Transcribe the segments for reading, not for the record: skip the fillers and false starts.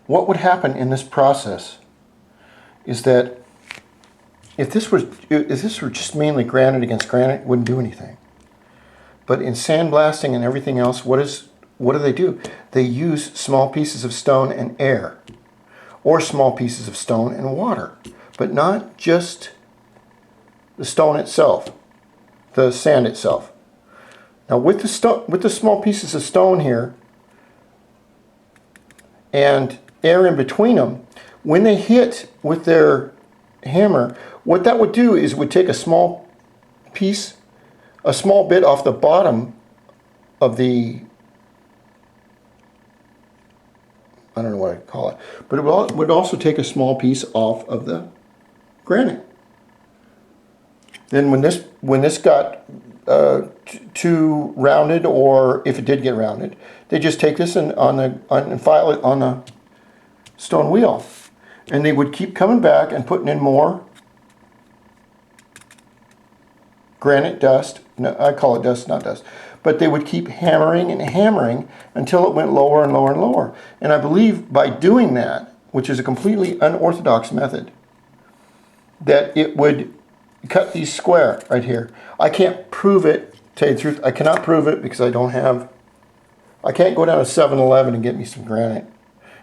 what would happen in this process is that if this were just mainly granite against granite, it wouldn't do anything. But in sandblasting and everything else, what do they do? They use small pieces of stone and air, or small pieces of stone and water, but not just the stone itself, the sand itself. Now with the small pieces of stone here and air in between them, when they hit with their hammer, what that would do is it would take a small piece, a small bit off the bottom of the, I don't know what I'd call it, but it would also take a small piece off of the granite. Then when this got too rounded, or if it did get rounded, they just take this and file it on the stone wheel, and they would keep coming back and putting in more granite dust. No, I call it dust, not dust. But they would keep hammering and hammering until it went lower and lower and lower. And I believe by doing that, which is a completely unorthodox method, that it would cut these square right here. I can't prove it, to tell you the truth. I cannot prove it because I can't go down to 7-Eleven and get me some granite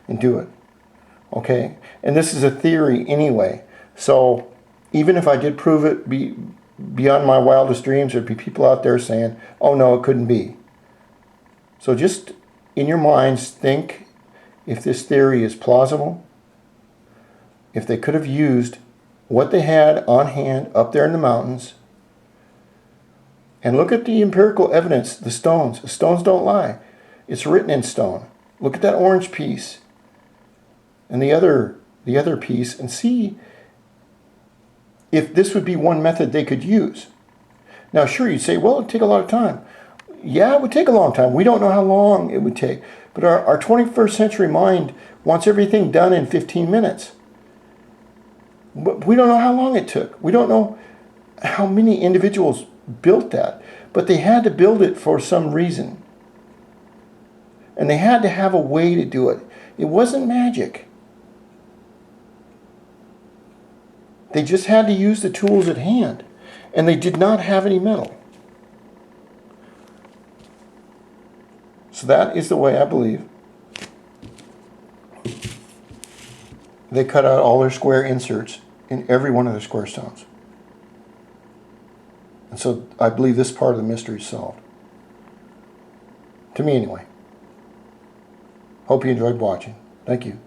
and do it. Okay? And this is a theory anyway. So even if I did prove it beyond my wildest dreams, there'd be people out there saying, oh no, it couldn't be. So just in your minds think if this theory is plausible, if they could have used what they had on hand up there in the mountains, and look at the empirical evidence. The stones don't lie. It's written in stone. Look at that orange piece and the other piece, and see if this would be one method they could use. Now sure, you'd say, well, it'd take a lot of time. Yeah, it would take a long time. We don't know how long it would take, but our 21st century mind wants everything done in 15 minutes. But we don't know how long it took. We don't know how many individuals built that. But they had to build it for some reason. And they had to have a way to do it. It wasn't magic. They just had to use the tools at hand. And they did not have any metal. So that is the way I believe they cut out all their square inserts in every one of their square stones. And so I believe this part of the mystery is solved. To me anyway. Hope you enjoyed watching. Thank you.